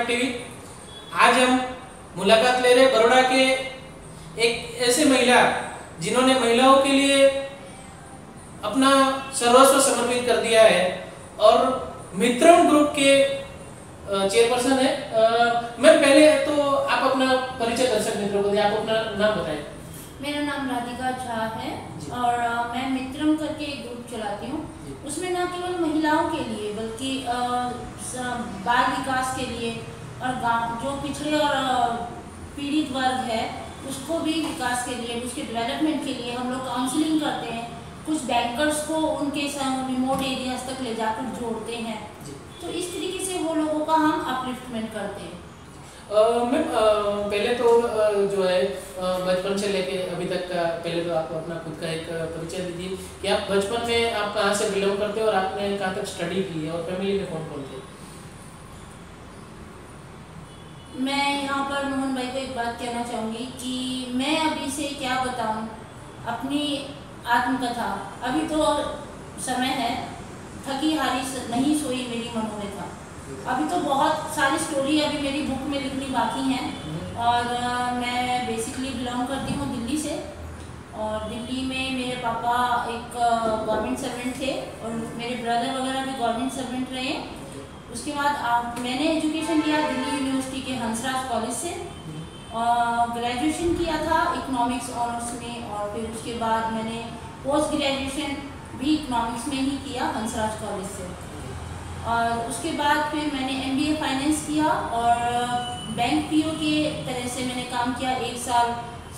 TV. आज हम मुलाकात ले रहे बड़ौदा के एक ऐसे महिला जिन्होंने महिलाओं के लिए अपना सर्वस्व समर्पित कर दिया है और मित्रम ग्रुप के चेयरपर्सन है। मैम पहले तो आप अपना परिचय दर्शक मित्रों को दें, आप अपना नाम बताएं। मेरा नाम राधिका झा है और मैं मित्रम करके एक ग्रुप चलाती हूँ। उसमें न केवल महिलाओं के लिए बल्कि बाल विकास के लिए और गाँव जो पिछड़े और पीड़ित वर्ग है उसको भी विकास के लिए, उसके डेवलपमेंट के लिए हम लोग काउंसलिंग करते हैं। कुछ बैंकर्स को उनके रिमोट एरियाज तक ले जाकर जोड़ते हैं। तो इस तरीके से वो लोगों का हम अपलिफ्टमेंट करते हैं। मैम पहले तो जो है बचपन से लेके अभी तक का पहले तो आप अपना खुद का एक परिचय दीजिए कि आप बचपन में आप कहाँ से बिलोंग करते हैं और आपने कहाँ तक स्टडी की है और फैमिली में कौन कौन थे? मैं यहाँ पर मोहन भाई को एक बात कहना चाहूँगी कि मैं अभी से क्या बताऊँ अपनी आत्मकथा। अभी तो समय है, थकी हारी नहीं सोई मेरी मनोव्यथा। अभी तो बहुत सारी स्टोरी अभी मेरी बुक में लिखनी बाकी हैं और मैं बेसिकली बिलोंग करती हूँ दिल्ली से। और दिल्ली में मेरे पापा एक गवर्नमेंट सर्वेंट थे और मेरे ब्रदर वगैरह भी गवर्नमेंट सर्वेंट रहे। उसके बाद मैंने एजुकेशन लिया दिल्ली यूनिवर्सिटी के हंसराज कॉलेज से और ग्रेजुएशन किया था इकोनॉमिक्स ऑनर्स में। और फिर उसके बाद मैंने पोस्ट ग्रेजुएशन भी इकोनॉमिक्स में ही किया हंसराज कॉलेज से। और उसके बाद फिर मैंने MBA फाइनेंस किया और बैंक PO के तरह से मैंने काम किया 1 साल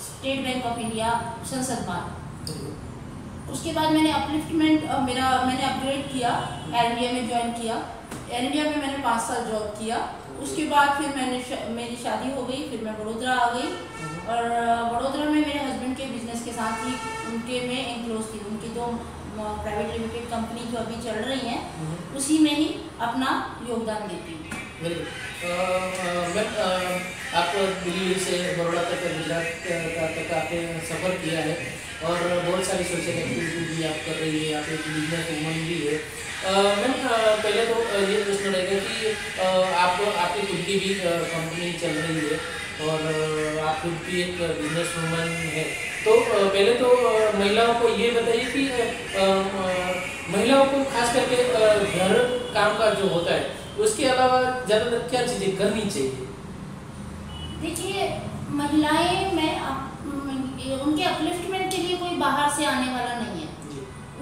स्टेट बैंक ऑफ इंडिया संसद भवन। उसके बाद मैंने अपलिफ्टमेंट मैंने अपग्रेड किया, एयर इंडिया में ज्वाइन किया। एयर इंडिया में मैंने 5 साल जॉब किया। उसके बाद फिर मेरी शादी हो गई, फिर मैं बड़ौदा आ गई और बड़ौदा में मेरे हस्बैंड के बिजनेस के साथ ही उनके में एंक्लोज थी। उनकी 2 प्राइवेट लिमिटेड कंपनी जो अभी चल रही हैं उसी में ही अपना योगदान देती हूँ। मैम आप दिल्ली से बड़ौदा तक गुजरात तक आपने सफ़र किया है और बहुत सारी सोशल एक्टिविटी भी आप कर रही है, आप एक बिजनेस वूमन भी है। मैम पहले तो ये प्रश्न रहेगा कि आपकी खुद की भी कंपनी चल रही है और आप खुद भी एक बिजनेस वूमन है। तो पहले तो महिलाओं को ये बताइए कि महिलाओं को खास करके घर काम का जो होता है उसके अलावा ज़्यादातर क्या चीज़ें करनी चाहिए? देखिए महिलाएं उनके अपलिफ्टमेंट के लिए कोई बाहर से आने वाला नहीं है।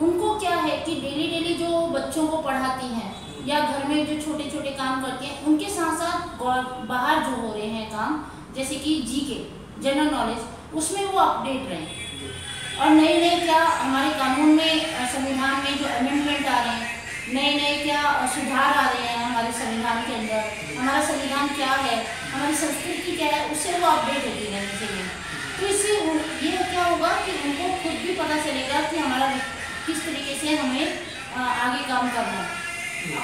उनको क्या है कि डेली जो बच्चों को पढ़ाती हैं या घर में जो छोटे छोटे काम करती हैं उनके साथ साथ बाहर जो हो रहे हैं काम जैसे कि GK जनरल नॉलेज उसमें वो अपडेट रहें। और नए क्या हमारे कानून में संविधान में जो अमेंडमेंट आ रहे हैं, नए क्या सुधार आ रहे हैं हमारे संविधान के अंदर, हमारा संविधान क्या है, हमारी संस्कृति क्या है, उससे वो अपडेट होती रहनी चाहिए। तो इससे ये क्या होगा कि उनको खुद भी पता चलेगा कि हमारा किस तरीके से हमें आगे काम करना है,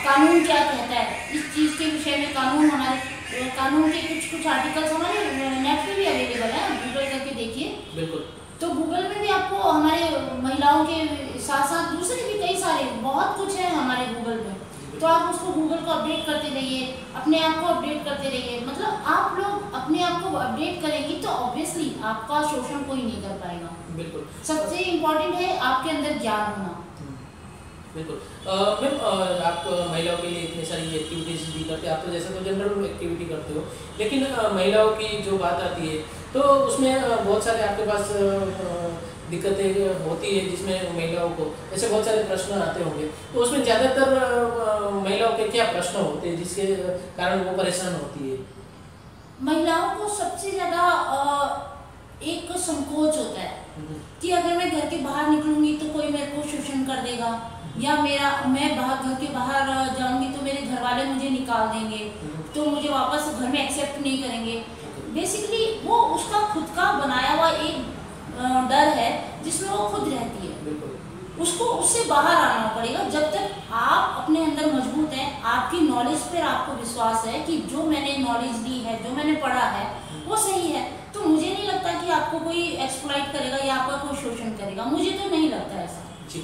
कानून क्या कहता है। इस चीज़ के विषय में कानून के कुछ आर्टिकल्स हमारे नेट पे भी अवेलेबल है, गूगल करके देखिए। बिल्कुल। तो गूगल में भी आपको हमारे महिलाओं के साथ साथ दूसरे भी कई सारे बहुत कुछ है हमारे गूगल में। तो आप उसको गूगल को अपडेट करते रहिए, अपने आप को अपडेट करते रहिए। मतलब आप लोग अपने आप को अपडेट करेंगी तो ऑब्वियसली आपका शोषण कोई नहीं कर पाएगा। बिल्कुल। सबसे इम्पोर्टेंट है आपके अंदर ज्ञान होना। बिल्कुल। मैम आप महिलाओं के लिए इतनी सारी एक्टिविटीज़ भी करते हैं, आप तो जैसे तो जनरल एक्टिविटी करते हो, लेकिन महिलाओं की जो बात आती है तो उसमें बहुत सारे आपके पास दिक्कतें होती है जिसमें महिलाओं को ऐसे बहुत सारे प्रश्न आते होंगे। तो उसमें ज़्यादातर महिलाओं के क्या प्रश्न होते हैं जिसके कारण वो परेशान होती है? महिलाओं को सबसे ज़्यादा एक संकोच होता है कि अगर मैं घर के बाहर निकलूंगी तो कोई मेरे को शोषण कर देगा या मैं घर के बाहर जाऊंगी तो मेरे घर वाले मुझे निकाल देंगे, तो मुझे वापस घर में एक्सेप्ट नहीं करेंगे। बेसिकली वो उसका खुद का बनाया हुआ एक डर है जिसमें वो खुद रहती है। उसको उससे बाहर आना पड़ेगा। जब तक आप अपने अंदर मजबूत हैं, आपकी नॉलेज पर आपको विश्वास है कि जो मैंने नॉलेज ली है, जो मैंने पढ़ा है वो सही है, तो मुझे नहीं लगता कि आपको कोई एक्सप्लॉइट करेगा या आपका कोई शोषण करेगा। मुझे तो नहीं लगता ऐसा। जी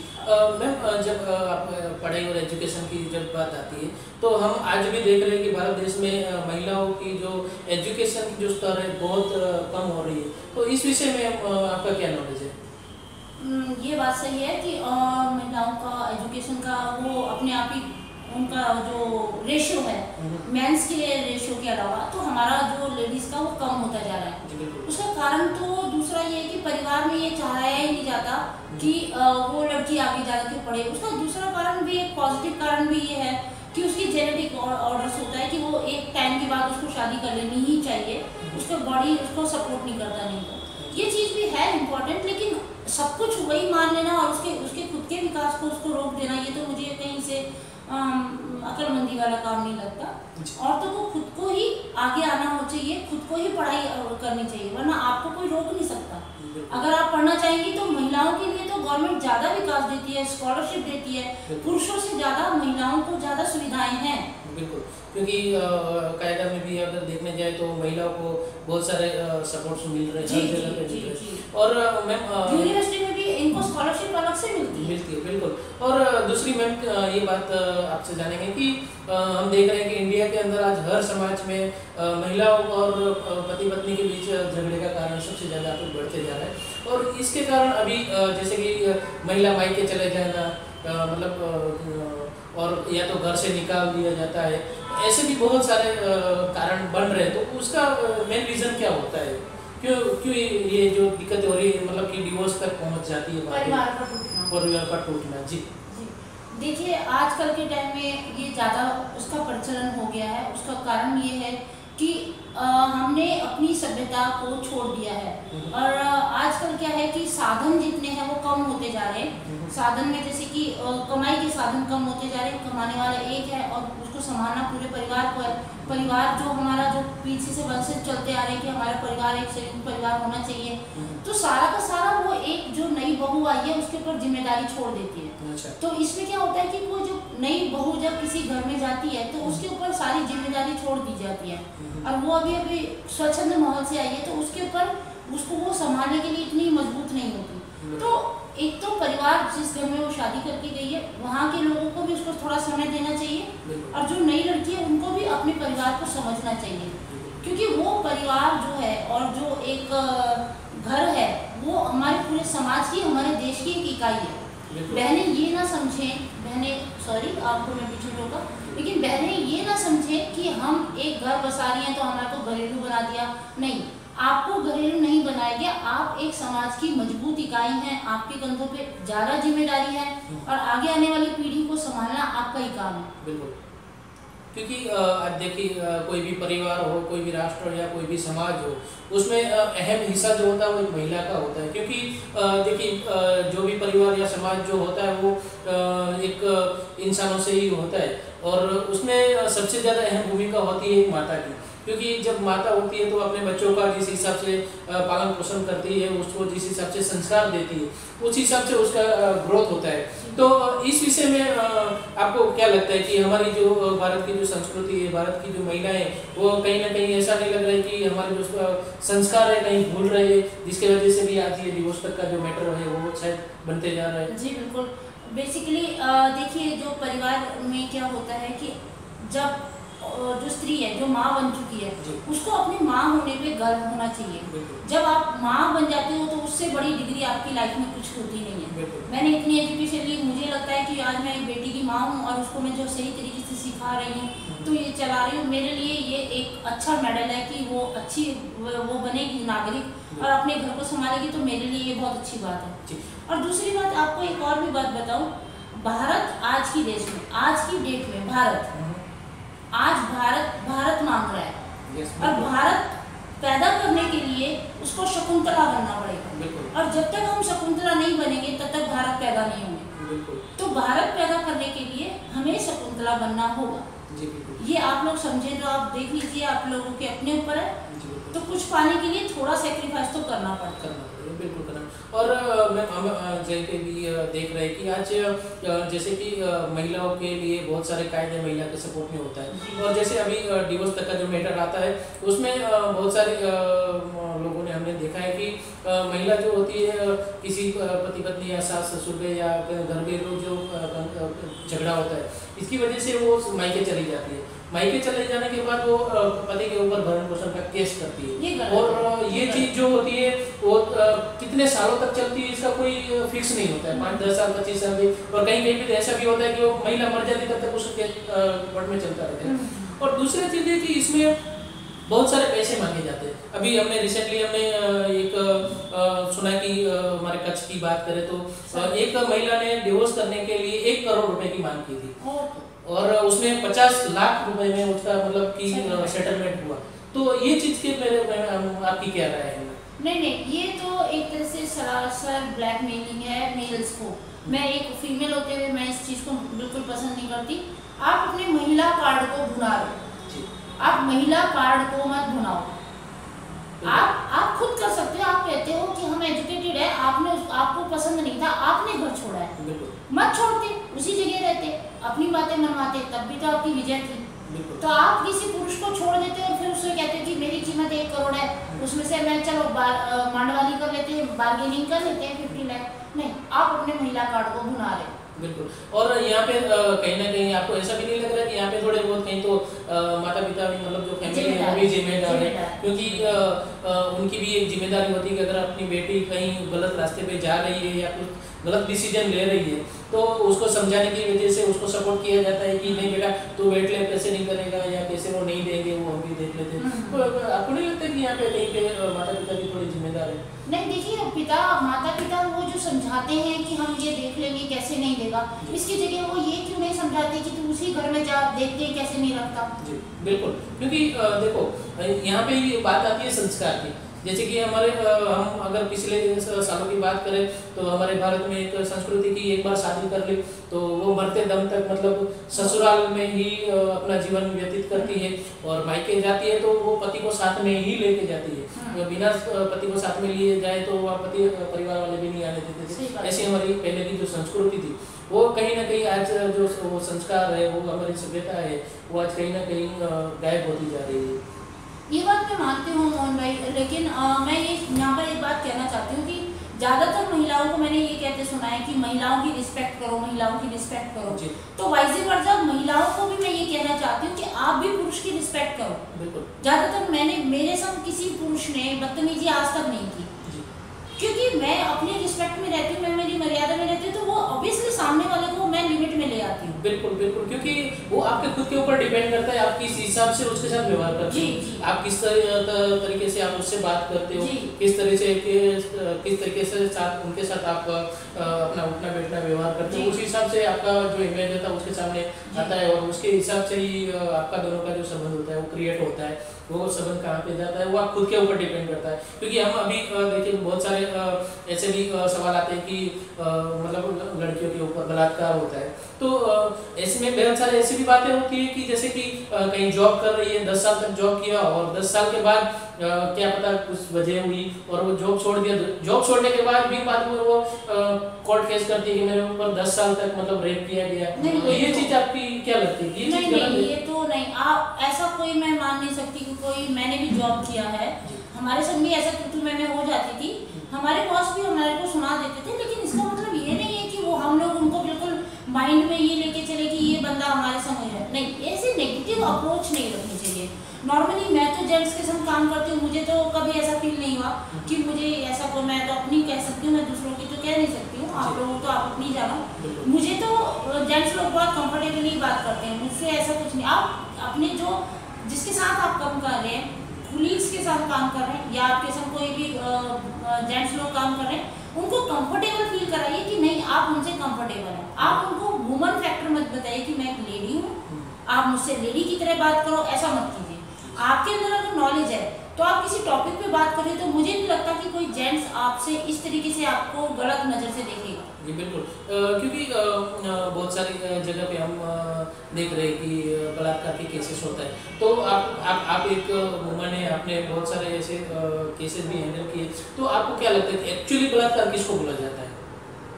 मैम, जब आप पढ़ाई और एजुकेशन की जब बात आती है तो हम आज भी देख रहे हैं कि भारत देश में महिलाओं की जो एजुकेशन की जो स्तर है बहुत कम हो रही है। तो इस विषय में आपका क्या नॉलेज है? ये बात सही है कि महिलाओं का एजुकेशन का वो अपने आप ही उनका जो रेशियो है मेंस के रेशियो के अलावा तो हमारा जो लेडीज़ का वो कम होता जा रहा है। जी बिल्कुल। उसका कारण तो दूसरा ये है कि परिवार में ये चाहा ही नहीं जाता कि वो लड़की आगे जाकर के पढ़े। उसका दूसरा कारण भी, एक पॉजिटिव कारण भी ये है कि उसकी जेनेटिक ऑर्डर्स होता है कि वो एक टाइम के बाद उसको शादी कर लेनी ही चाहिए, उसका बॉडी उसको सपोर्ट नहीं करता। नहीं तो ये चीज़ भी है इम्पोर्टेंट, लेकिन सब कुछ वही मान लेना और उसके खुद के विकास को उसको रोक देना, ये तो मुझे कहीं से अक्लमंदी वाला काम नहीं लगता। औरतों को खुद को ही आगे आना हो चाहिए, खुद को ही पढ़ाई करनी चाहिए, वरना आपको कोई रोक नहीं सकता। अगर आप पढ़ना चाहेंगी तो महिलाओं के लिए तो गवर्नमेंट ज़्यादा विकास देती है, स्कॉलरशिप देती है, पुरुषों से ज़्यादा महिलाओं को ज़्यादा सुविधाएं हैं। बिल्कुल, क्योंकि कायदा में भी अगर देखने जाए तो महिलाओं को बहुत सारे सपोर्ट्स मिल रहे हैं हर जगह पे मिल रहे हैं। और मैम यूनिवर्सिटी में भी इनको स्कॉलरशिप अलग से मिलती है। बिल्कुल। और दूसरी मैम ये बात आपसे जानेंगे कि हम देख रहे हैं कि इंडिया के अंदर आज हर समाज में महिलाओं और पति पत्नी के बीच झगड़े का कारण सबसे ज़्यादा बढ़ते जा रहा है। और इसके कारण अभी जैसे कि महिला मायके चले जाना, मतलब और या तो घर से निकाल दिया जाता है, ऐसे भी बहुत सारे कारण बन रहे हैं। तो उसका मेन रीज़न क्या होता है? क्यों ये जो दिक्कत हो रही है, मतलब कि डिवोर्स तक पहुंच जाती है, परिवार का टूटना? जी देखिए, आजकल के टाइम में ये ज़्यादा उसका प्रचलन हो गया है। उसका कारण ये है कि हमने अपनी सभ्यता को छोड़ दिया है। और आजकल क्या है कि साधन जितने हैं वो कम होते जा रहे हैं। साधन में जैसे कि कमाई के साधन कम होते जा रहे हैं, कमाने वाला एक है और उसको संभालना पूरे परिवार को है। परिवार जो हमारा जो पीछे से वंशज चलते आ रहे हैं कि हमारा परिवार एक संयुक्त परिवार होना चाहिए, तो सारा का सारा वो एक जो नई बहू आई है उसके ऊपर जिम्मेदारी छोड़ देती है। अच्छा। तो इसमें क्या होता है कि वो जो नई बहू जब किसी घर में जाती है तो उसके ऊपर सारी जिम्मेदारी छोड़ दी जाती है। और वो अभी स्वच्छंद माहौल से आई है तो उसके ऊपर उसको वो संभालने के लिए इतनी मजबूत नहीं होती। तो एक तो परिवार जिस घर में वो शादी करके गई है वहाँ के लोगों को भी उसको थोड़ा समय देना चाहिए, और जो नई लड़की है उनको भी अपने परिवार को समझना चाहिए, क्योंकि वो परिवार जो है और जो एक घर है वो हमारे पूरे समाज की, हमारे देश की एक इकाई है। बहनें ये ना समझें, सॉरी आपको मैं पीछे रोका, लेकिन बहनें ये ना समझें कि हम एक घर बसा रही हैं तो हमारा को घरेलू बना दिया। नहीं, आपको घरेलू नहीं बनाया गया, आप एक समाज की मजबूत इकाई हैं, आपके कंधों पे ज़्यादा जिम्मेदारी है और आगे आने वाली पीढ़ी को संभालना आपका ही काम है। बिल्कुल, क्योंकि आज देखिए कोई भी परिवार हो, कोई भी राष्ट्र हो या कोई भी समाज हो, उसमें अहम हिस्सा जो होता है वो एक महिला का होता है। क्योंकि देखिए जो भी परिवार या समाज जो होता है वो एक इंसानों से ही होता है, और उसमें सबसे ज़्यादा अहम भूमिका होती है एक माता की। क्योंकि जब माता होती है तो अपने बच्चों का जिस हिसाब से पालन पोषण करती है, उसको जिस हिसाब से संस्कार देती है, उस हिसाब से उसका ग्रोथ होता है। तो इस विषय में आपको क्या लगता है कि हमारी जो भारत की जो संस्कृति है, भारत की जो महिलाएं, वो कहीं ना कहीं ऐसा नहीं लग रहा है कि हमारे जो संस्कार है कहीं भूल रहे हैं, जिसकी वजह से भी आज ये डिवोर्स तक का जो मैटर है वो शायद बनते जा रहा है? जी बिल्कुल। बेसिकली देखिए, जो परिवार में क्या होता है कि जब जो स्त्री है, जो माँ बन चुकी है, उसको अपनी माँ होने पे गर्व होना चाहिए। जब आप माँ बन जाते हो तो उससे बड़ी डिग्री आपकी लाइफ में कुछ होती नहीं है। मैंने इतनी एजुकेशन ली, मुझे लगता है कि आज मैं एक बेटी की माँ हूँ और उसको मैं जो सही तरीके से सिखा रही हूँ तो ये चला रही हूँ, मेरे लिए ये एक अच्छा मेडल है कि वो अच्छी वो बनेगी नागरिक और अपने घर को संभालेगी, तो मेरे लिए ये बहुत अच्छी बात है। और दूसरी बात, आपको एक और भी बात बताऊँ, भारत आज की देश में, आज की डेट में भारत मांग रहा है, और भारत पैदा करने के लिए उसको शकुंतला बनना पड़ेगा, और जब तक हम शकुंतला नहीं बनेंगे तब तक भारत पैदा नहीं होंगे। तो भारत पैदा करने के लिए हमें शकुंतला बनना होगा। ये आप लोग समझे तो आप देख लीजिए, आप लोगों के अपने ऊपर है, तो कुछ पाने के लिए थोड़ा सेक्रीफाइस तो करना पड़ता है। बिल्कुल करना। और मैम हम जैसे कि भी देख रहे हैं कि आज जैसे कि महिलाओं के लिए बहुत सारे कायदे महिला के सपोर्ट में होता है, और जैसे अभी डिवोर्स तक का जो मैटर आता है उसमें बहुत सारे लोगों ने हमने देखा है कि महिला महिला जो होती है किसी पति पत्नी या सास ससुर पे या घर में जो झगड़ा होता है, इसकी वजह से वो मायके चली जाती है। मायके चले जाने के बाद वो पति के ऊपर भरण पोषण का केस करती है, और ये चीज़ जो होती है वो कितने सालों तक चलती है इसका कोई फिक्स नहीं होता है, 5-10 साल 25 साल भी, और कहीं कहीं भी ऐसा भी होता है कि वो महिला मर जाती तब तक उसके कोर्ट में चलता रहता है। और दूसरी चीज़ है कि इसमें बहुत सारे पैसे मांगे जाते हैं। अभी हमने रिसेंटली एक सुना कि हमारे कच्छ की बात करें तो एक महिला ने डिवोर्स करने के लिए 1 करोड़ रुपए की मांग की थी, और उसने 50 लाख रुपए में उसका मतलब कि सेटलमेंट हुआ। तो ये चीज़ के मेरे आपकी क्या राय है? नहीं, ये तो एक तरह से सरासर ब्लैकमेलिंग है मेल्स को। मैं एक फीमेल होते हुए मैं इस चीज़ को बिल्कुल पसंद नहीं करती। आप अपने महिला कार्ड को भुना रहे हो, आप महिला कार्ड को मत भुनाओ। आप खुद कर सकते हो। आप कहते हो कि हम एजुकेटेड है, आपको पसंद नहीं था, आपने घर छोड़ा है, मत छोड़ते, उसी जगह रहते, अपनी बातें मनवाते, तब भी तो आपकी विजय थी। तो आप किसी पुरुष को छोड़ देते और फिर उससे कहते कि मेरी कीमत 1 करोड़ है, उसमें से मैं चलो मांडवाली कर लेते हैं, बार्गेनिंग कर लेते हैं 50 लाख। नहीं, आप अपने महिला कार्ड को भुना रहे। बिल्कुल। और यहाँ पे कहीं ना कहीं आपको ऐसा भी नहीं लग रहा कि यहाँ पे थोड़े बहुत कहीं तो माता पिता भी मतलब जो फैमिली है वो भी जिम्मेदार है, क्योंकि उनकी भी एक जिम्मेदारी होती है कि अगर अपनी बेटी कहीं गलत रास्ते पे जा रही है या कुछ गलत डिसीजन ले रही है तो उसको समझाने की वजह से उसको सपोर्ट किया जाता है कि नहीं बेटा तू बैठ ले, पैसे नहीं करेगा या पैसे वो नहीं देंगे, वो हम भी देख लेते हैं। तो आपको नहीं लगता कि यहाँ पे कहीं पे माता पिता भी थोड़ी जिम्मेदार है? नहीं, देखिए माता पिता वो जो समझाते हैं कि हम ये देख लेंगे कैसे नहीं देगा, इसकी जगह वो ये क्यों नहीं समझाते कि तू उसी घर में जा देखते हैं कैसे नहीं रखता। जी बिल्कुल, क्योंकि देखो यहाँ पे ये बात आती है संस्कार की। जैसे कि हम अगर पिछले सालों की बात करें तो हमारे भारत में एक संस्कृति की एक बार शादी कर ली तो वो मरते दम तक मतलब ससुराल में ही अपना जीवन व्यतीत करती है, और मायके जाती है तो वो पति को साथ में ही लेके जाती है। बिना पति को साथ में लिए जाए तो वह पति परिवार वाले भी नहीं आने देते थे। ऐसी हमारी पहले की जो संस्कृति थी वो कहीं ना कहीं आज जो वो संस्कार है, वो हमारी सभ्यता है, वो आज कहीं ना कहीं गायब होती जा रही है। ये बात मैं मानती हूँ मोहन भाई, लेकिन मैं ये यहाँ पर एक बात कहना चाहती हूँ कि ज़्यादातर महिलाओं को मैंने ये कहते सुना है कि महिलाओं की रिस्पेक्ट करो, महिलाओं की रिस्पेक्ट करो। तो वाइस वर्सा महिलाओं को भी मैं ये कहना चाहती हूँ कि आप भी पुरुष की रिस्पेक्ट करो। बिल्कुल। ज़्यादातर मेरे संग किसी पुरुष ने बदतमीजी आज तक नहीं की, क्योंकि मैं अपनी रिस्पेक्ट में रहती हूँ, मैं मेरी मर्यादा में रहती हूँ, तो वो ऑब्वियसली सामने वाले को मैं लिमिट में ले आती हूँ। बिल्कुल बिल्कुल, क्योंकि वो आपके खुद के ऊपर डिपेंड करता है, आप किस हिसाब से उसके साथ व्यवहार करते हो, आप किस तरीके से आप उससे बात करते हो, किस तरीके से साथ उनके साथ आप अपना उठना बैठना व्यवहार करते हो, उस हिसाब से आपका जो इमेज होता है उसके सामने आता है, और उसके हिसाब से ही आपका दोनों का जो संबंध होता है वो क्रिएट होता है। वो संबंध कहाँ पे जाता है वो आप खुद के ऊपर डिपेंड करता है। क्योंकि हम अभी देखिए बहुत सारे ऐसे भी सवाल आते हैं कि मतलब लड़कियों के ऊपर बलात्कार होता है, तो ऐसे में बहुत सारे ऐसी भी बातें होती है कि जैसे कि कहीं जॉब कर रही है, 10 साल तक जॉब किया और 10 साल के बाद क्या पता कुछ वजह हुई और वो जॉब छोड़ दिया। जॉब छोड़ने के बाद भी बाद में वो कोर्ट केस करती है कि मेरे ऊपर 10 साल तक मतलब रेप किया गया। तो ये चीज आपकी क्या लगती है? ये तो नहीं, आप ऐसा कोई मैं मान नहीं सकती कि कोई, मैंने भी जॉब किया है, हमारे संग भी ऐसा तू मैंने हो जाती थी, हमारे बॉस भी हमारे को सुना देते थे, लेकिन इसका मतलब ये नहीं है कि वो हम लोग उनको बिल्कुल माइंड में ये लेके चले कि ये बंदा हमारे संग है। नहीं, ऐसे नेगेटिव अप्रोच नहीं रखनी चाहिए। नॉर्मली मैं तो जेंट्स के संग काम करती हूँ, मुझे तो कभी ऐसा फील नहीं हुआ कि मुझे ऐसा को, मैं तो अपनी कह सकती हूँ, मैं दूसरों की तो कह नहीं सकती हूँ, आप लोगों तो आप अपनी जानो। मुझे तो जेंट्स लोग बहुत कंफर्टेबली बात करते हैं, मुझसे ऐसा कुछ नहीं। आप अपने जो जिसके साथ आप काम कर रहे हैं, कुलीग्स के साथ काम कर रहे हैं या आपके साथ कोई भी जेंट्स लोग काम कर रहे हैं, उनको कंफर्टेबल फील कराइए कि नहीं आप उनसे कंफर्टेबल हैं। आप उनको वुमन फैक्टर मत बताइए कि मैं एक लेडी हूँ, आप मुझसे लेडी की तरह बात करो, ऐसा मत कीजिए। आपके अंदर अगर नॉलेज है तो आप किसी टॉपिक पे बात करें, तो मुझे नहीं लगता कि कोई जेंट्स आपसे इस तरीके से आपको गलत नज़र से देखेगा। जी बिल्कुल, क्योंकि बहुत सारी जगह पे हम देख रहे हैं कि बलात्कार के केसेस होता है, तो आप एक वुमन है, आपने बहुत सारे ऐसे केसेस भी हैंडल किए, तो आपको क्या लगता है कि एक्चुअली बलात्कार किसको बोला जाता है?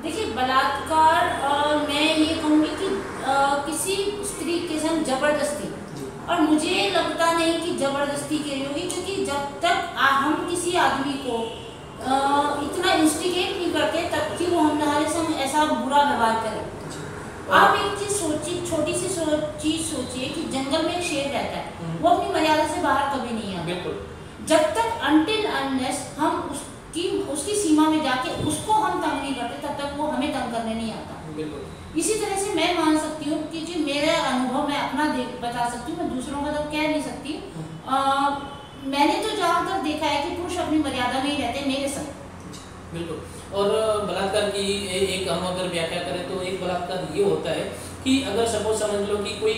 देखिए, बलात्कार मैं ये कहूँगी कि किसी स्त्री के संग जबरदस्ती, और मुझे लगता नहीं कि जबरदस्ती के लिए होगी, क्योंकि जब तक हम किसी आदमी को इतना नहीं करते तब कि वो हमारे संग ऐसा बुरा व्यवहार करें। आप एक चीज सोचिए, छोटी सी चीज सोचिए कि जंगल में एक शेर रहता है, वो अपनी मर्यादा से बाहर कभी नहीं आता। बिल्कुल। जब तक अनटिल अनलेस हम उसकी सीमा में जाके उसको हम तंग नहीं करते तब तक वो हमें तंग करने नहीं आता। बिल्कुल। इसी तरह से मैं मान सकती हूँ कि जो मेरा अनुभव मैं अपना बता सकती हूँ, मैं दूसरों का तो कह नहीं सकती। मैंने तो ज़्यादातर देखा है कि पुरुष अपनी मर्यादा में ही रहते मेरे संग। बिल्कुल। और बलात्कार की एक हम अगर व्याख्या करें तो एक बलात्कार ये होता है कि अगर सपोज समझ लो कि कोई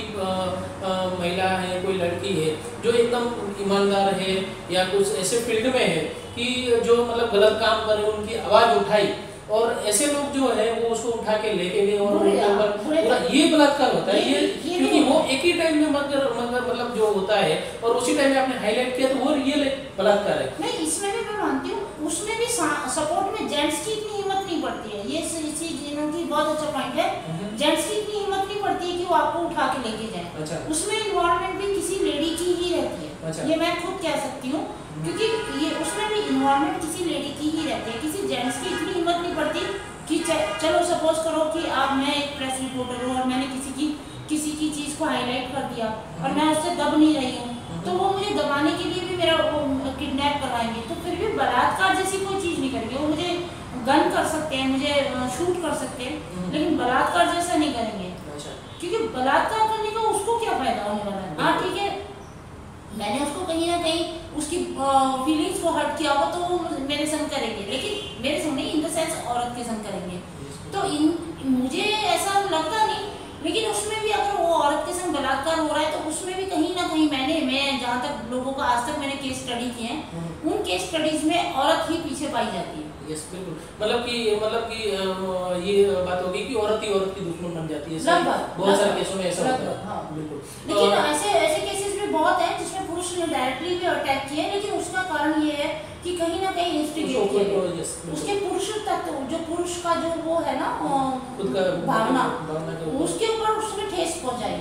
महिला है, कोई लड़की है जो एकदम ईमानदार है या कुछ ऐसे फील्ड में है कि जो मतलब गलत काम करे, उनकी आवाज़ उठाई और ऐसे लोग जो है वो उसको उठा के लेके गए और उनके ऊपर पूरा ये बलात्कार होता है। ये क्योंकि वो एक ही टाइम में मतलब जो होता है और उसी टाइम में आपने हाईलाइट किया तो वो रियल बलात्कार है। नहीं, इसमें भी मैं मानती हूँ, उसमें भी सपोर्ट में जेंट्स की इतनी हिम्मत नहीं पड़ती है। ये इनकी बहुत अच्छा पॉइंट है। जेंट्स की इतनी हिम्मत नहीं पड़ती है कि वो आपको उठा के लेके जाए। अच्छा। उसमें इन्वॉल्वमेंट भी किसी लेडी की ही रहती है। अच्छा। ये मैं खुद कह सकती हूँ क्योंकि ये उसमें भी इन्वॉल्वमेंट किसी लेडी की ही रहती है। किसी जेंट्स की इतनी हिम्मत नहीं पड़ती कि चलो सपोज करो कि आप मैं एक प्रेस रिपोर्टर हूँ और मैंने किसी की चीज़ को हाईलाइट कर दिया और मैं उससे दब नहीं रही हूँ तो वो मुझे दबाने के लिए भी मेरा किडनैप करवाएंगे, तो फिर भी बलात्कार जैसी कोई चीज़ नहीं करेंगे। वो मुझे गन कर सकते हैं, मुझे शूट कर सकते हैं, लेकिन बलात्कार जैसा नहीं करेंगे। क्योंकि बलात्कार करने का उसको क्या फायदा होने वाला है। हाँ ठीक है, मैंने उसको कहीं ना कहीं उसकी फीलिंग्स को हर्ट किया होगा तो वो मेरे संग करेंगे, लेकिन मेरे संग नहीं, इन द सेंस औरत के संग करेंगे। तो मुझे ऐसा लगता नहीं, लेकिन उसमें भी अगर वो औरत के संग बलात्कार हो रहा है तो उसमें भी कहीं ना कहीं मैं जहाँ तक लोगों का आज तक मैंने केस स्टडी किए हैं, उन केस स्टडीज में औरत ही पीछे पाई जाती है। यस बिल्कुल। मतलब कि ये बात होगी कि औरत ही औरत की दुश्मन बन जाती है। बहुत सारे केसों में ऐसा होता है। हाँ। बिल्कुल। लेकिन ऐसे केसेस में बहुत है जिसमें पुरुष ने डायरेक्टली भी अटैक किया है, लेकिन उसका कारण ये है कि कहीं ना कहीं इंस्टिगेट किया है। उसके पुरुष तत्व, जो पुरुष का जो वो है ना भावना, उसके ऊपर उसने ठेस पहुंचाई।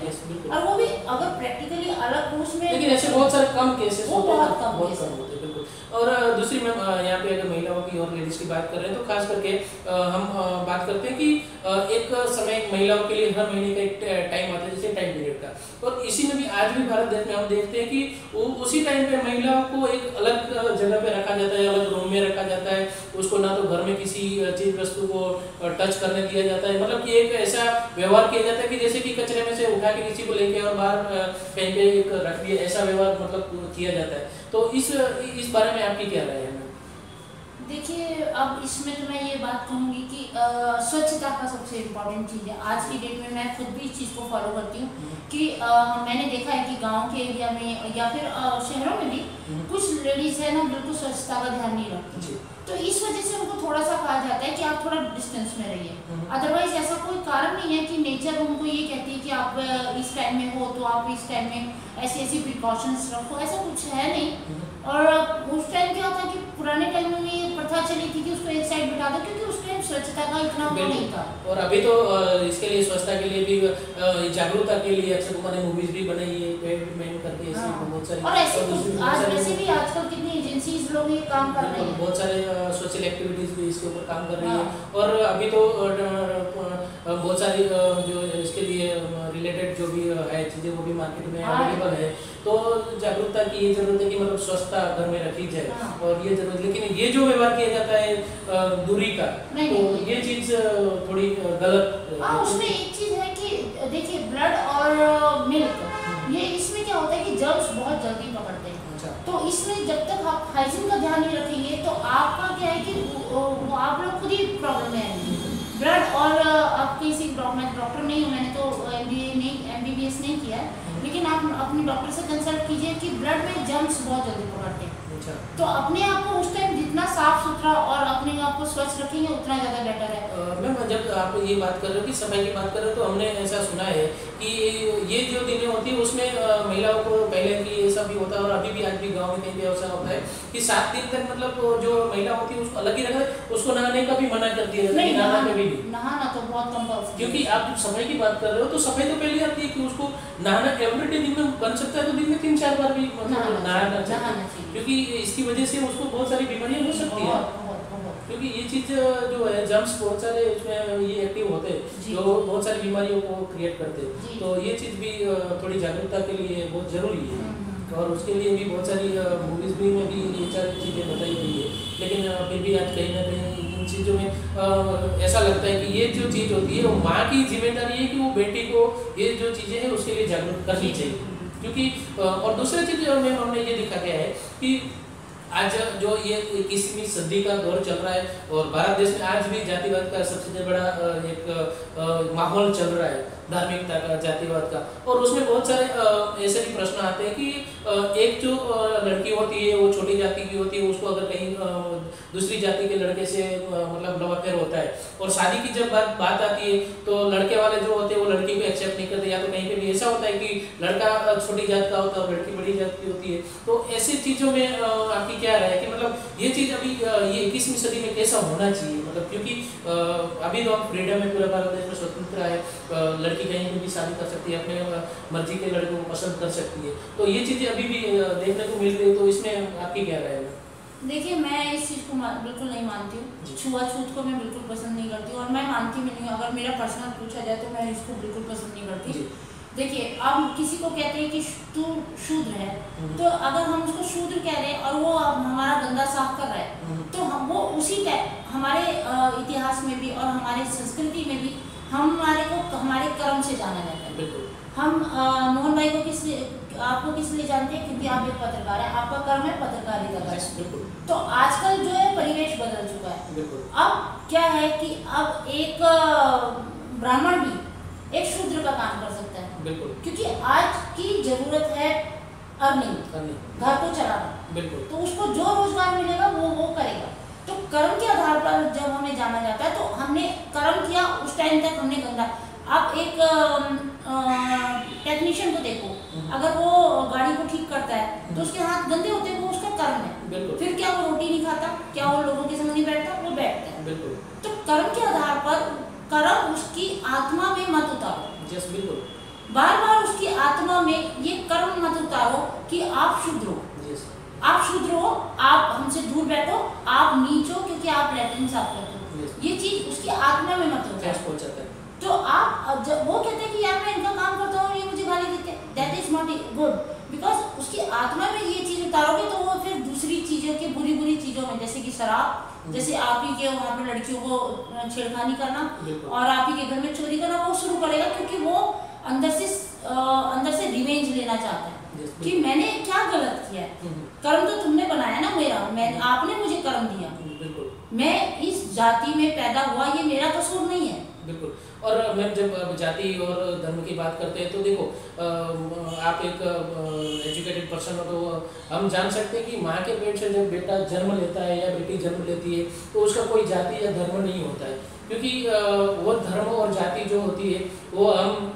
और वो भी अगर प्रैक्टिकली अलग पुरुष में, लेकिन ऐसे बहुत सारे कम केसेस वो बहुत कम होते हैं। बिल्कुल। और दूसरी मैं यहाँ पे अगर महिलाओं की और लेडीज की बात कर रहे हैं तो खास करके हम बात करते हैं कि एक समय महिलाओं के लिए हर महीने का एक टाइम आता है, जैसे टाइम पीरियड का, और इसी में भी आज भी भारत देश में हम देखते हैं कि उसी टाइम पे महिलाओं को एक अलग जगह पे रखा जाता है, अलग रूम में रखा जाता है। उसको ना तो घर में किसी चीज वस्तु को टच करने दिया जाता है, मतलब कि एक ऐसा व्यवहार किया जाता है कि जैसे कि कचरे में से उठा के किसी को लेके और बाहर कहीं पे एक रख दिया, ऐसा व्यवहार मतलब किया जाता है। तो इस बारे में आपकी क्या राय है? देखिए, अब इसमें तो मैं ये बात कहूँगी कि स्वच्छता का सबसे इम्पोर्टेंट चीज़ है। आज की डेट में मैं खुद भी इस चीज़ को फॉलो करती हूँ कि मैंने देखा है कि गांव के एरिया में या फिर शहरों में भी कुछ लेडीज़ है ना बिल्कुल स्वच्छता का ध्यान नहीं रखती, तो इस वजह से उनको थोड़ा सा कहा जाता है कि आप थोड़ा डिस्टेंस में रहिए। अदरवाइज ऐसा कोई कारण नहीं है कि नेचर उनको ये कहती है कि आप इस टाइम में हो तो आप इस टाइम में ऐसी प्रिकॉशंस रखो, ऐसा कुछ है नहीं। और उस टाइम क्या होता कि पुराने टाइम में ये प्रथा चली थी कि उसको एक साइड बिठा दो, क्योंकि उस टाइम स्वच्छता का इतना वो नहीं था। और अभी तो इसके लिए स्वच्छता के लिए भी जागरूकता के लिए अक्षय कुमार ने मूवीज भी बनाई है, करके ऐसे बहुत सारे, और ऐसे आज वैसे भी आजकल कितनी एजेंसीज लोग ये काम कर रहे हैं, बहुत सारे सोशल एक्टिविटीज भी इसके ऊपर काम कर रही है। और अभी तो बहुत सारी जो इसके लिए रिलेटेड जो भी है चीजें वो भी मार्केट में अवेलेबल है। तो जागरूकता की ये जरूरत है कि मतलब स्वच्छता घर में रखी जाए और ये जरूरत, लेकिन ये जो व्यवहार किया जाता है दूरी का, तो ये चीज थोड़ी गलत। उसमें एक चीज है कि देखिए ब्लड और मिल्क, ये इसमें क्या होता है कि जर्म्स बहुत जल्दी पकड़ते हैं। तो इसमें जब तक आप हाइजीन का ध्यान नहीं रखेंगे तो आपका क्या है कि आप लोग खुद ही प्रॉब्लम में आएंगे। ब्लड और आप किसी डॉक्टर नहीं हूँ, मैंने तो MBBS नहीं किया है, लेकिन आप अपने डॉक्टर से कंसल्ट कीजिए कि ब्लड में जर्म्स बहुत जल्दी पकड़ते हैं। तो अपने आप को उस टाइम जितना साफ सुथरा और अपने आप को स्वच्छ रखेंगे उतना ज़्यादा बेटर है। मैम जब आप ये बात कर रहे हो कि समय की बात कर रहे हो, तो हमने ऐसा सुना है कि ये जो दिनें होती है उसमें महिलाओं को पहले की ऐसा भी होता है और अभी भी आज भी गांव में कहीं पे ऐसा होता है कि 7 दिन तक मतलब जो महिला होती है उसको अलग ही रखा, उसको नहाने का भी मना कर दिया जाता है। नहाना तो बहुत कंपल्सरी, क्योंकि आप जब समय की बात कर रहे हो तो समय तो पहले आती है कि उसको नहाना एवरीडे दिन में बन सकता है, तो दिन में 3-4 बार भी नहाना चाहिए, क्योंकि इसकी वजह से उसको बहुत सारी बीमारियां हो सकती है। क्योंकि ये चीज चीज़ जो है जर्म्स बहुत सारे उसमें ये एक्टिव होते हैं जो बहुत सारी बीमारियों को क्रिएट करते हैं। तो ये चीज़ भी थोड़ी जागरूकता के लिए बहुत ज़रूरी है और उसके लिए भी बहुत सारी मूवीज़ भी में भी ये सारी चीज़ें बताई गई है। लेकिन फिर भी आज कहीं ना कहीं इन चीज़ों में ऐसा लगता है कि ये जो चीज़ होती है वो माँ की जिम्मेदारी है कि वो बेटी को ये जो चीज़ें हैं उसके लिए जागरूक करनी चाहिए। क्योंकि और दूसरी चीज़ में हमने ये देखा गया है कि आज जो ये 21वीं सदी का दौर चल रहा है और भारत देश में आज भी जातिवाद का सबसे बड़ा एक माहौल चल रहा है, धार्मिकता का, जातिवाद का। और उसमें बहुत सारे ऐसे भी प्रश्न आते हैं कि एक जो लड़की होती है वो छोटी जाति की होती है, उसको अगर कहीं दूसरी जाति के लड़के से मतलब लव अफेयर होता है और शादी की जब बात आती है तो लड़के वाले जो होते हैं वो लड़की को एक्सेप्ट नहीं करते, या तो कहीं पे भी ऐसा होता है कि लड़का छोटी जात का होता है और लड़की बड़ी जात की होती है। तो ऐसी चीज़ों में आपकी क्या राय है कि मतलब ये चीज़ अभी ये 21वीं सदी में कैसा होना चाहिए? मतलब क्योंकि अभी तो हम फ्रीडम है, पूरा भारत देश में स्वतंत्र है, लड़की कहीं पर भी शादी कर सकती है, अपने मर्जी के लड़के को पसंद कर सकती है। तो ये चीज़ें अभी भी देखने को मिल रही है, तो इसमें आपकी क्या राय है? देखिए, मैं इस चीज़ को बिल्कुल नहीं मानती हूँ। छुआछूत को मैं बिल्कुल पसंद नहीं करती हूँ और मैं मानती भी नहीं हूँ। अगर मेरा पर्सनल पूछा जाए तो मैं इसको बिल्कुल पसंद नहीं करती। देखिए, अब किसी को कहते हैं कि तू शूद्र है, तो अगर हम उसको शूद्र कह रहे हैं और वो हमारा गंदा साफ कर रहा है तो हम वो उसी हमारे इतिहास में भी और हमारे संस्कृति में भी हमारे कर्म से जाना जाता है। हम मोहन भाई को आपको किस लिए जानते हैं? क्योंकि आप एक पत्रकार है, आपका कर्म है पत्रकारिता का। तो आजकल जो है परिवेश बदल चुका है। अब क्या है कि अब एक ब्राह्मण भी एक शूद्र का काम कर सकता है, क्योंकि आज की जरूरत है अर्निंग, घर को चलाना। तो उसको जो रोजगार मिलेगा वो करेगा। तो कर्म के आधार पर जब हमें जाना जाता है तो हमने कर्म किया, उस टाइम तक हमने गंदा। आप एक टेक्नीशियन को देखो, अगर वो गाड़ी को ठीक करता है तो उसके हाथ गंदे होते हैं, वो उसका कर्म है। फिर क्या वो रोटी नहीं खाता? क्या वो लोगों के संग नहीं बैठता? वो बैठता है। तो कर्म के आधार पर कर्म उसकी आत्मा में मत उतारो। बार बार उसकी आत्मा में ये कर्म मत उतारो कि आप शुद्र हो, आप शुद्र हो, आप हमसे दूर बैठो, आप नीच हो क्योंकि आप लैट्रिन साफ करते हो। ये चीज उसकी आत्मा में मत उतारो। तो आप जब वो कहते हैं कि यार मैं इनका काम करता हूँ, ये मुझे गाली देते हैं, that is not good. Because उसकी आत्मा में ये चीज उतारोगे तो वो फिर दूसरी चीजों के बुरी चीजों में, जैसे कि शराब, जैसे आप ही के वहाँ पे लड़कियों को छेड़खानी करना और आप ही के घर में चोरी करना, वो शुरू करेगा क्योंकि वो अंदर से रिवेंज लेना चाहता है कि मैंने क्या गलत किया है। कर्म तो तुमने बनाया ना मेरा, आपने मुझे कर्म दिया, मैं इस जाति में पैदा हुआ, ये मेरा कसूर नहीं है। बिल्कुल। और मैम जब जाति और धर्म की बात करते हैं तो देखो, आप एक एजुकेटेड पर्सन हो तो हम जान सकते हैं कि माँ के पेट से जब बेटा जन्म लेता है या बेटी जन्म लेती है तो उसका कोई जाति या धर्म नहीं होता है, क्योंकि वो धर्म और जाति जो होती है वो हम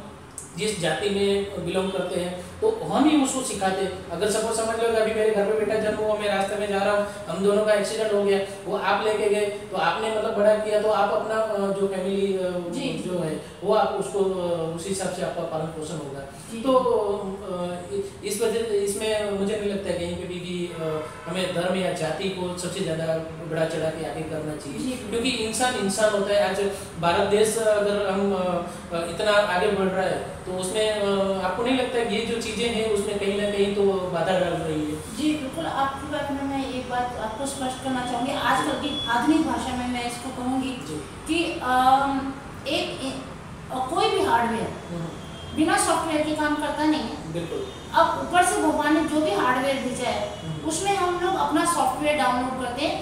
जिस जाति में बिलोंग करते हैं तो हम ही उसको सिखाते हैं। अगर सपोज समझ लो अभी मेरे घर पे बेटा जन्म हुआ, मैं रास्ते में जा रहा हूँ, हम दोनों का एक्सीडेंट हो गया, वो आप लेके गए तो आपने मतलब बड़ा किया, तो आप अपना जो फैमिली जो है वो आप उसको उसी हिसाब से आपका पालन पोषण होगा। तो इस वजह इसमें मुझे नहीं लगता है कहीं पे भी कि हमें धर्म या जाति को सबसे ज़्यादा बड़ा चढ़ा के आगे करना चाहिए, क्योंकि इंसान होता है। आज भारत देश अगर हम इतना आगे बढ़ रहा है तो उसमें आपको नहीं लगता है ये जो चीज़ें हैं उसमें कहीं ना कहीं तो बाधा डाल रही है? जी बिल्कुल, आपकी बात में मैं एक बात आपको स्पष्ट करना चाहूँगी। आजकल की आधुनिक भाषा में मैं इसको कहूँगी कि कोई भी हार्डवेयर बिना सॉफ्टवेयर के काम करता नहीं है। बिल्कुल। अब ऊपर से भगवान ने जो भी हार्डवेयर भेजा है उसमें हम लोग अपना सॉफ्टवेयर डाउनलोड करते हैं।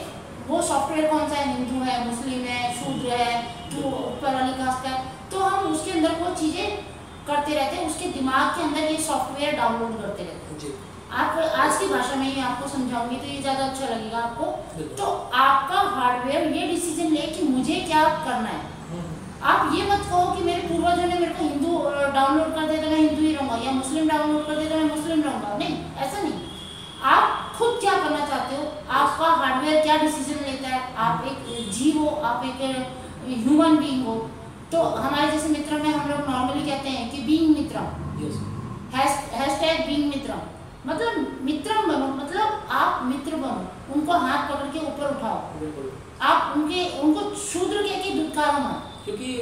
वो सॉफ्टवेयर कौन सा है? हिंदू है, मुस्लिम है, शूद्र है, जो ऊपर वाली कास्ट का है, तो हम उसके अंदर वो चीज़ें करते रहते हैं, उसके दिमाग के अंदर ये सॉफ्टवेयर डाउनलोड करते रहते हैं। आप आज की भाषा में ही आपको समझाऊंगी तो ये ज़्यादा अच्छा लगेगा आपको। तो आपका हार्डवेयर ये डिसीजन ले कि मुझे क्या करना है। आप ये मत कहो कि मेरे पूर्वजों ने मेरे को हिंदू डाउनलोड कर दे तो मैं हिंदू ही रहूँगा, या मुस्लिम डाउनलोड कर दे तो मैं मुस्लिम रहूँगा। नहीं, ऐसा नहीं। आप खुद क्या करना चाहते हो, आपका हार्डवेयर क्या डिसीजन लेता है। आप एक जीव हो, आप एक ह्यूमन बीइंग हो। तो हमारे जैसे मित्र में हम लोग नॉर्मली कहते हैं कि बीइंग मित्रम, हैशटैग बीइंग मित्रम, मतलब मित्रम बनो, मतलब आप मित्र बनो, उनको हाथ पकड़ के ऊपर उठाओ, आप उनको शूद्र कह के दुत्कारो मत। क्योंकि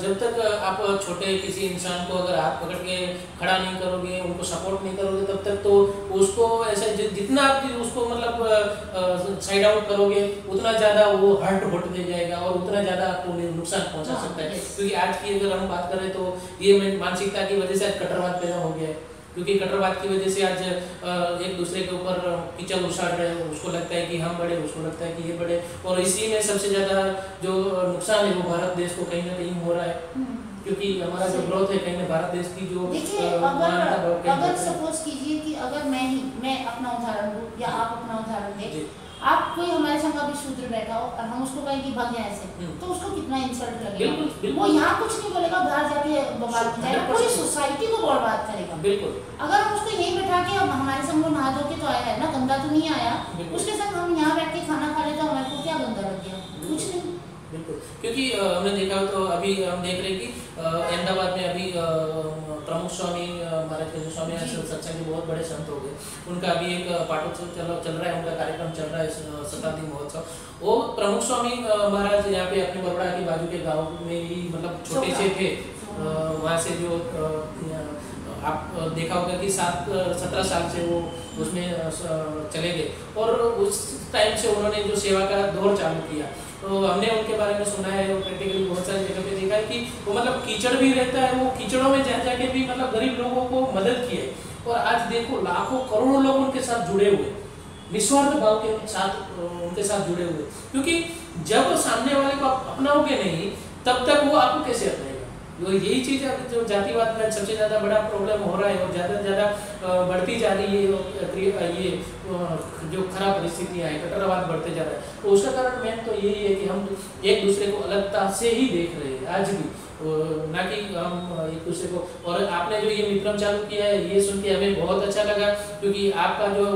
जब तक आप छोटे किसी इंसान को अगर हाथ पकड़ के खड़ा नहीं करोगे, उनको सपोर्ट नहीं करोगे, तब तक तो उसको ऐसे जितना आप उसको मतलब साइड आउट करोगे उतना ज़्यादा वो हर्ट होते जाएगा और उतना ज़्यादा आपको नुकसान पहुंचा सकता है। क्योंकि आज की अगर हम बात करें तो ये मानसिकता की वजह से आज कट्टरवाद पैदा हो गया है। क्योंकि कट्टरवाद की वजह से आज एक दूसरे के ऊपर कीचड़ उछाल रहे हैं, उसको लगता है कि हम बड़े, उसको लगता है कि ये बड़े, और इसी में सबसे ज़्यादा जो नुकसान है वो भारत देश को कहीं ना कहीं हो रहा है। क्योंकि हमारा जो ग्रोथ है कहीं ना भारत देश की जो अगर सपोज कीजिए कि अगर मैं अपना उदाहरण दूं या आप अपना उदाहरण दें, आप कोई हमारे संग अभी शूद्र बैठा हो और हम उसको कहें कि भाग जाए ऐसे, तो उसको कितना इंसल्ट लगेगा। वो यहाँ कुछ नहीं बोलेगा, बाहर जाके बर्बाद हो जाएगा, पूरी सोसाइटी को बर्बाद करेगा। बिल्कुल। अगर हम उसको यहीं बैठा के हमारे संग वो नहा धो के तो आया है ना, गंदा तो नहीं आया, उसके संग हम यहाँ बैठ के खाना खा ले तो हमारे को क्या गंदा लग गया, कुछ नहीं। बिल्कुल। क्योंकि हमने देखा तो अभी हम देख रहे हैं कि अहमदाबाद में अभी प्रमुख स्वामी महाराज के जो स्वामी सत्संग के बहुत बड़े संत हो गए, उनका अभी एक पाठोत्सव चल रहा है, उनका कार्यक्रम चल रहा है, शताब्दी महोत्सव। वो प्रमुख स्वामी महाराज यहाँ पे अपने बड़ौदा के बाजू के गाँव में ही मतलब छोटे से थे, वहाँ से जो आप देखा होगा कि 17 साल से वो उसमें चले गए और उस टाइम से उन्होंने जो सेवा का दौर चालू किया। तो हमने उनके बारे में सुना है और प्रैक्टिकली बहुत सारी जगह पे देखा है कि वो मतलब कीचड़ भी रहता है, वो कीचड़ों में जा जाके भी मतलब गरीब लोगों को मदद की है। और आज देखो लाखों करोड़ों लोग उनके साथ जुड़े हुए, निस्वार्थ भाव के साथ उनके साथ जुड़े हुए। क्योंकि जब सामने वाले को आप अपनाओगे नहीं तब तक वो आपको कैसे अपनाएगा। तो यही चीज़ है जो जातिवाद में सबसे ज़्यादा बड़ा प्रॉब्लम हो रहा है और ज़्यादा से ज़्यादा बढ़ती जा रही है। ये जो खराब परिस्थितियाँ हैं, कट्टरवाद बढ़ते जा रहा है, तो उसका कारण मेन तो यही है कि हम एक दूसरे को अलगता से ही देख रहे हैं आज भी, ना कि हम एक दूसरे को। और आपने जो ये मित्रम चालू किया है ये सुन के हमें बहुत अच्छा लगा, क्योंकि आपका जो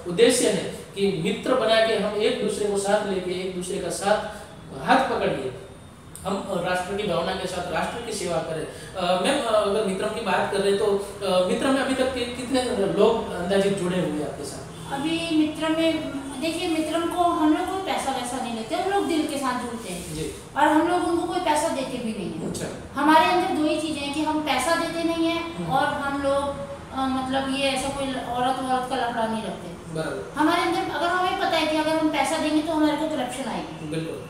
उद्देश्य है कि मित्र बना के हम एक दूसरे को साथ लेके एक दूसरे का साथ हाथ पकड़िए, हम राष्ट्र की भावना के साथ राष्ट्र की सेवा करें। मैम अगर मित्रम की बात कर रहे हैं तो मित्र में अभी तक कितने लोग अंदाजित जुड़े हुए हैं आपके साथ? अभी मित्र में देखिए, मित्रम को हम लोग कोई पैसा वैसा नहीं लेते, हम लोग दिल के साथ जुड़ते हैं जी। और हम लोग उनको कोई पैसा देते भी नहीं है। अच्छा। हमारे अंदर दो ही चीजें हैं कि हम पैसा देते नहीं है और हम लोग मतलब ये ऐसा कोई औरत का लफड़ा नहीं रखते। हमारे अंदर अगर हमें पता है कि अगर हम पैसा देंगे तो हमारे को करप्शन आएगी। बिल्कुल।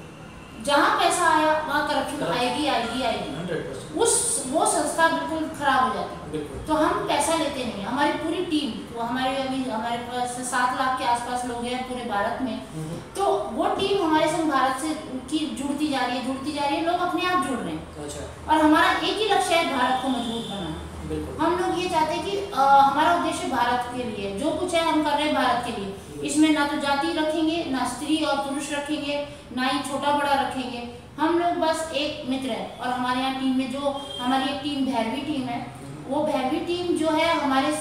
जहाँ पैसा आया वहाँ करप्शन आएगी आएगी आएगी। 100%। वो संस्था बिल्कुल खराब हो जाती है। तो हम पैसा लेते नहीं, हमारी पूरी टीम, तो हमारे पास 7 लाख के आसपास लोग हैं पूरे भारत में, तो वो टीम हमारे संग भारत से की जुड़ती जा रही है, लोग अपने आप जुड़ रहे हैं। अच्छा। और हमारा एक ही लक्ष्य है भारत को मजबूत बनाना। हम लोग ये चाहते हैं कि हमारा उद्देश्य भारत के लिए जो कुछ है हम कर रहे हैं भारत के लिए। इसमें ना तो जाति रखेंगे, ना स्त्री और पुरुष रखेंगे, ना ही छोटा बड़ा रखेंगे। हम लोग बस एक मित्र है। और हमारे यहाँ टीम में जो हमारी एक टीम भैरवी टीम है, वो भैरवी टीम जो है हमारे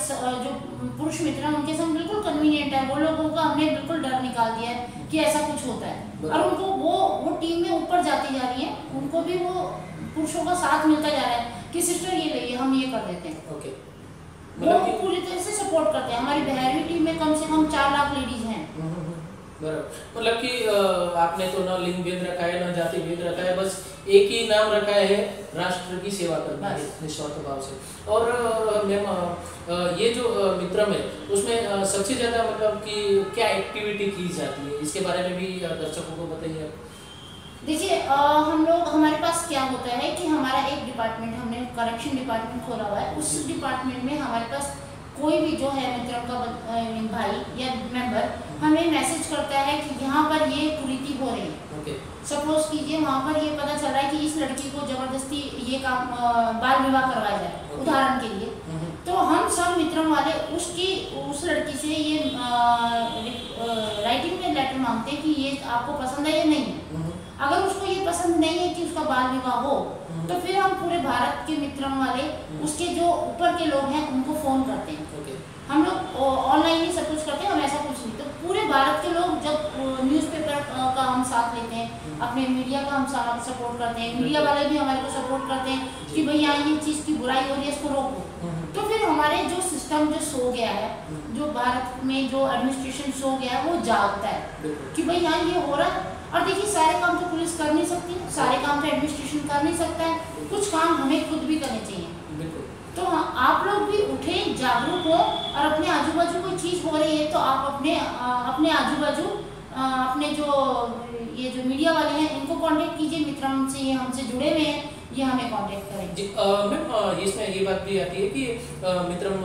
जो पुरुष मित्र हैं उनके संग बिल्कुल कन्वीनियंट है। वो लोगों का हमने बिल्कुल डर निकाल दिया है कि ऐसा कुछ होता है और उनको वो टीम में ऊपर जाती जा रही है, उनको भी वो पुरुषों का साथ मिलता जा रहा है कि सिस्टर ये लेइए, हम ये कर देते हैं। ओके। वो पूरी तरह से सपोर्ट करते हैं। हमारी भैरवी टीम में कम से कम 4 लाख लेडीज हैं। बराबर। मतलब कि आपने तो ना लिंग भेद रखा है ना जाति भेद रखा है, बस एक ही नाम रखा है, राष्ट्र की सेवा करना है निस्वार्थ भाव से। और मैम ये जो मित्रम है उसमें सबसे ज़्यादा मतलब कि क्या एक्टिविटी की जाती है, इसके बारे में भी दर्शकों को बताइए। देखिए हमारे पास क्या होता है कि हमारा एक डिपार्टमेंट, हमने करेक्शन डिपार्टमेंट खोला हुआ है। उस डिपार्टमेंट में हमारे पास कोई भी जो है मित्रम का भाई या मेंबर हमें मैसेज करता है कि यहाँ पर ये कुरीति हो रही है। सपोज कीजिए वहाँ पर ये पता चल रहा है कि इस लड़की को जबरदस्ती ये काम बाल विवाह करवाया जाए उदाहरण के लिए, तो हम सब मित्रम वाले उस लड़की से ये राइटिंग में लेटर मांगते हैं कि ये आपको पसंद है या नहीं है। अगर उसको ये पसंद नहीं है कि उसका बाल विवाह हो, तो फिर हम पूरे भारत के मित्रम वाले उसके जो ऊपर के लोग हैं उनको फोन करते हैं। हम लोग ऑनलाइन ही सब कुछ करते हैं, हम ऐसा कुछ नहीं। तो पूरे भारत के लोग जब न्यूज़पेपर का हम साथ लेते हैं, अपने मीडिया का हम सपोर्ट करते हैं, मीडिया वाले भी हमारे को सपोर्ट करते हैं कि भाई यहाँ ये चीज़ की बुराई हो रही है, इसको रोको। तो फिर हमारे जो सिस्टम जो सो गया है, जो भारत में जो एडमिनिस्ट्रेशन सो गया है, वो जागता है कि भाई यहाँ ये हो रहा है। और देखिए सारे काम तो पुलिस कर नहीं सकती, सारे काम तो एडमिनिस्ट्रेशन कर नहीं सकता है, कुछ काम हमें खुद भी करने चाहिए। तो आप लोग भी उठे, जागरूक हो, और अपने आजू बाजू कोई चीज़ हो रही है तो आप अपने आजू बाजू अपने जो ये जो मीडिया वाले हैं इनको कांटेक्ट कीजिए। मित्रम से, ये हमसे जुड़े हुए हैं, ये हमें कांटेक्ट करें। जी मैम, इसमें ये बात भी आती है कि मित्रम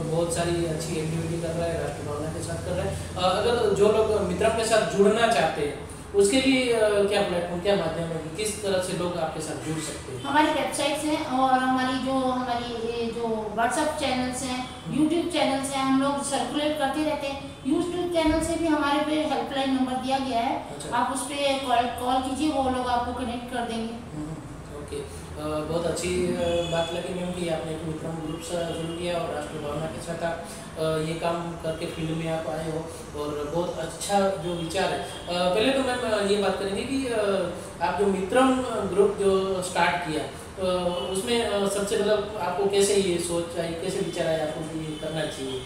बहुत सारी अच्छी एक्टिविटी कर रहा है, राष्ट्रीय भावना के साथ कर रहा है। अगर जो लोग मित्रम के साथ जुड़ना चाहते हैं उसके लिए क्या प्लेटफॉर्म, क्या माध्यम है, किस तरह से लोग आपके साथ जुड़ सकते हैं? हमारी वेबसाइट्स हैं और हमारी जो व्हाट्सएप चैनल्स हैं, यूट्यूब चैनल्स हैं, हम लोग सर्कुलेट करते रहते हैं। यूट्यूब चैनल से भी हमारे पे हेल्पलाइन नंबर दिया गया है। अच्छा। आप उस पर कॉल कीजिए, वो लोग आपको कनेक्ट कर देंगे। ओके, बहुत अच्छी बात लगी मैम कि आपने एक मित्रम ग्रुप से जुड़ लिया और राष्ट्रीय भावना के साथ आप ये काम करके फील्ड में आप आए हो, और बहुत अच्छा जो विचार है। पहले तो मैम ये बात करेंगे कि आप जो मित्रम ग्रुप जो स्टार्ट किया, उसमें सबसे मतलब आपको कैसे ये सोच आई, कैसे विचार आया आपको ये करना चाहिए?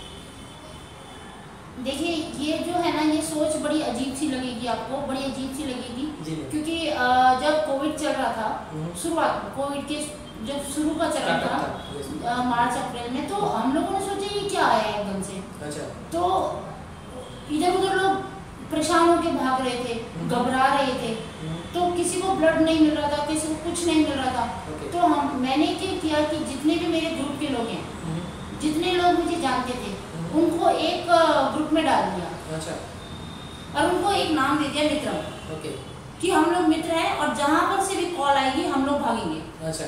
देखिए ये जो है ना, ये सोच बड़ी अजीब सी लगेगी आपको, बड़ी अजीब सी लगेगी, क्योंकि जब कोविड चल रहा था, शुरुआत कोविड के जब शुरू का चरण था मार्च अप्रैल में, तो हम लोगों ने सोचा ये क्या आया एकदम से। अच्छा। तो इधर उधर लोग परेशान होकर भाग रहे थे, घबरा रहे थे, तो किसी को ब्लड नहीं मिल रहा था, किसी को कुछ नहीं मिल रहा था। तो मैंने क्या किया कि जितने भी मेरे ग्रुप के लोग हैं, जितने लोग मुझे जानते थे, उनको एक ग्रुप में डाल दिया। अच्छा। और उनको एक नाम दे दिया मित्रम। ओके। कि हम लोग मित्र हैं और जहाँ पर से भी कॉल आएगी हम लोग भागेंगे। अच्छा।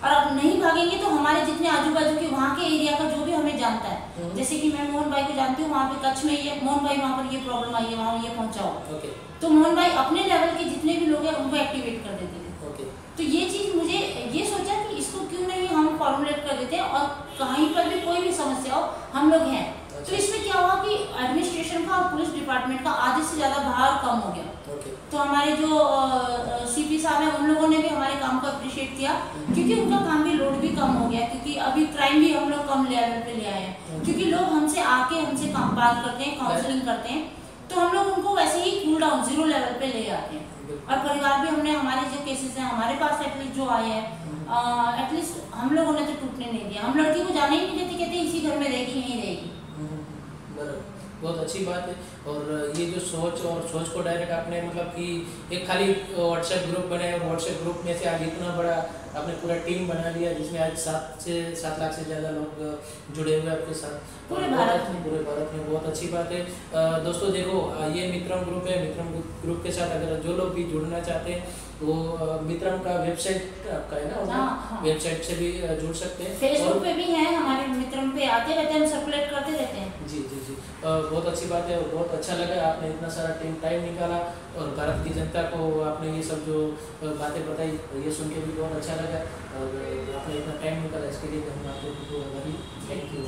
और अब नहीं भागेंगे तो हमारे जितने आजू बाजू के वहाँ के एरिया का जो भी हमें जानता है, जैसे कि मैं मोहन भाई को जानती हूँ, वहाँ पे कच्छ में ये मोहन भाई वहाँ पर ये प्रॉब्लम आई है, वहाँ ये पहुँचाओ। ओके। तो मोहन भाई अपने लेवल के जितने भी लोग हैं उनको एक्टिवेट कर देते थे। ओके। तो ये चीज़ मुझे ये सोचा कि इसको क्यों नहीं हम फॉर्मुलेट कर देते हैं, और कहीं पर भी कोई भी समस्या हो हम लोग हैं। तो इसमें क्या हुआ कि एडमिनिस्ट्रेशन का और पुलिस डिपार्टमेंट का आधे से ज़्यादा भार कम हो गया। तो हमारे जो सीपी साहब हैं उन लोगों ने भी हमारे काम को अप्रिशिएट किया, क्योंकि उनका काम भी लोड भी कम हो गया, क्योंकि अभी क्राइम भी हम लोग कम लेवल पे ले आए हैं, क्योंकि लोग हमसे आके हमसे बात करते हैं, काउंसलिंग करते हैं, तो हम लोग उनको वैसे ही कूल डाउन 0 लेवल पे ले आते हैं। और परिवार भी हमने, हमारे जो केसेस हैं हमारे पास एटलीस्ट जो आए हैं, एटलीस्ट हम लोगों ने तो टूटने नहीं दिया। हम लड़की को जाने ही नहीं देते, कहते इसी घर में रहेगी, यहीं रहेगी। बहुत अच्छी बात है। और ये जो सोच और सोच को डायरेक्ट आपने मतलब कि एक खाली व्हाट्सएप ग्रुप बनाया, और व्हाट्सएप ग्रुप में से आज इतना बड़ा आपने पूरा टीम बना लिया, जिसमें आज 7 लाख से ज़्यादा लोग जुड़े हुए आपके साथ पूरे भारत में। बहुत अच्छी बात है। दोस्तों देखो, ये मित्रम ग्रुप है। मित्रम ग्रुप के साथ अगर जो लोग भी जुड़ना चाहते हैं वो मित्रम का वेबसाइट आपका है ना, हाँ। वेबसाइट से भी जुड़ सकते हैं। फेसबुक पे भी है, हमारे मित्रम पे आते रहते हैं, हम सर्कुलेट करते रहते हैं। जी जी जी, बहुत अच्छी बात है और बहुत अच्छा लगा आपने इतना सारा टाइम निकाला, और भारत की जनता को आपने ये सब जो बातें बताई ये सुन के भी बहुत अच्छा लगा, और आपने इतना टाइम निकाला इसके लिए हम आपको थैंक यू।